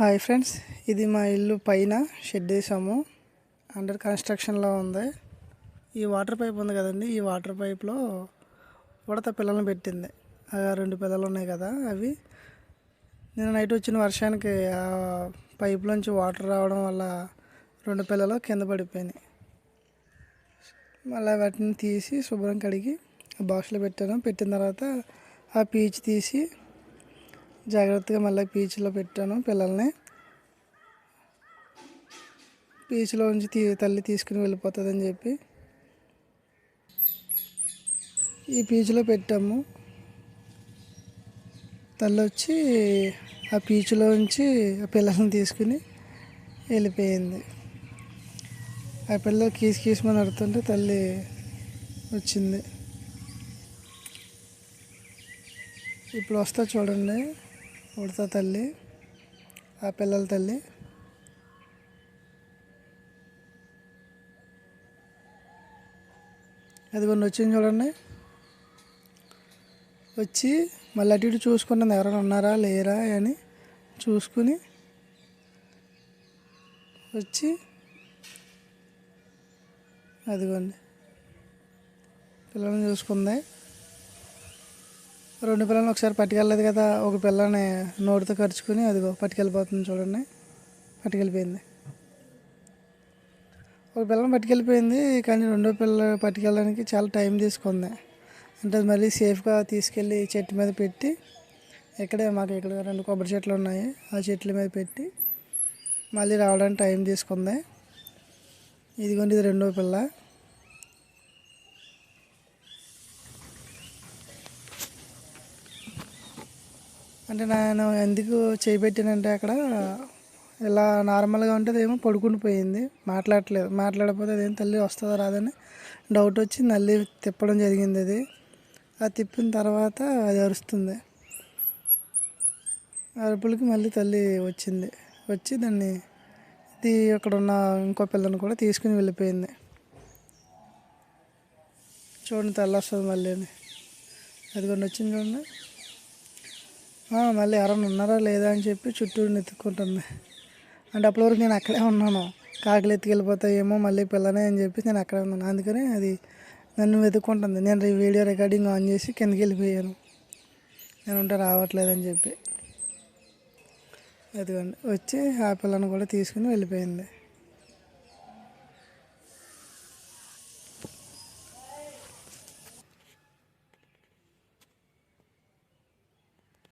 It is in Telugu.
హాయ్ ఫ్రెండ్స్, ఇది మా ఇల్లు పైన షెడ్ వేసాము. అండర్ కన్స్ట్రక్షన్లో ఉంది. ఈ వాటర్ పైప్ ఉంది కదండి, ఈ వాటర్ పైప్లో ఉడత పిల్లల్ని పెట్టింది. రెండు పిల్లలు ఉన్నాయి కదా, అవి నిన్న నైట్ వచ్చిన వర్షానికి ఆ పైప్లోంచి వాటర్ రావడం వల్ల రెండు పిల్లలు కింద పడిపోయినాయి. మళ్ళీ వాటిని తీసి శుభ్రం కడిగి బాక్స్లో పెట్టాను. పెట్టిన తర్వాత ఆ పీచు తీసి జాగ్రత్తగా మళ్ళీ పీచులో పెట్టాను పిల్లల్ని. పీచులో నుంచి తల్లి తీసుకుని వెళ్ళిపోతుందని చెప్పి ఈ పీచులో పెట్టాము. తల్లి వచ్చి ఆ పీచులో నుంచి ఆ పిల్లల్ని తీసుకుని వెళ్ళిపోయింది. ఆ పిల్లలు కీసుమని అడుగుతుంటే తల్లి వచ్చింది. ఇప్పుడు వస్తా చూడండి, ఉడతా తల్లి, ఆ పిల్లల తల్లి. అది కొన్ని వచ్చింది చూడండి. వచ్చి మళ్ళీ అటు ఇటు చూసుకున్నాను, ఎవరైనా ఉన్నారా లేరా అని చూసుకుని వచ్చి అదిగోండి పిల్లల్ని చూసుకుంది. రెండు పిల్లల్ని ఒకసారి పట్టుకెళ్ళలేదు కదా, ఒక పిల్లని నోటితో ఖర్చుకుని అదిగో పట్టుకెళ్ళిపోతుంది చూడండి. పట్టుకెళ్ళిపోయింది. ఒక పిల్లని పట్టుకెళ్ళిపోయింది, కానీ రెండో పిల్ల పట్టుకెళ్ళడానికి చాలా టైం తీసుకుంది. అంటే మళ్ళీ సేఫ్గా తీసుకెళ్ళి చెట్టు మీద పెట్టి, మాకు ఇక్కడ రెండు కొబ్బరి చెట్లు ఉన్నాయి, ఆ చెట్ల మీద పెట్టి మళ్ళీ రావడానికి టైం తీసుకుంది. ఇదిగోండి, ఇది రెండో పిల్ల. అంటే నేను ఎందుకు చేయబెట్టానంటే, అక్కడ ఇలా నార్మల్గా ఉంటుంది ఏమో, పడుకుని పోయింది, మాట్లాడకపోతే అదేం తల్లి వస్తుందో రాదని డౌట్ వచ్చి మళ్ళీ తిప్పడం జరిగింది. అది తిప్పిన తర్వాత అది అరుస్తుంది. అరుపులకి మళ్ళీ తల్లి వచ్చి దాన్ని అక్కడ ఉన్న ఇంకో పిల్లని కూడా తీసుకుని వెళ్ళిపోయింది. చూడండి, తల్లి వస్తుంది మళ్ళీ. అది కొన్ని వచ్చింది చూడండి. మళ్ళీ ఎవరైనా ఉన్నారా లేదా అని చెప్పి చుట్టూ ఎత్తుక్కుంటుంది. అంటే అప్పటివరకు నేను అక్కడే ఉన్నాను, కాకులు ఎత్తుకెళ్ళిపోతాయేమో మళ్ళీ పిల్లనే అని చెప్పి నేను అక్కడే ఉన్నాను. అందుకని అది నన్ను వెతుక్కుంటుంది. నేను వీడియో రికార్డింగ్ ఆన్ చేసి కిందకి వెళ్ళిపోయాను, నేను ఉంటే రావట్లేదని చెప్పి. అదిగోండి వచ్చి ఆ పిల్లని కూడా తీసుకుని వెళ్ళిపోయింది.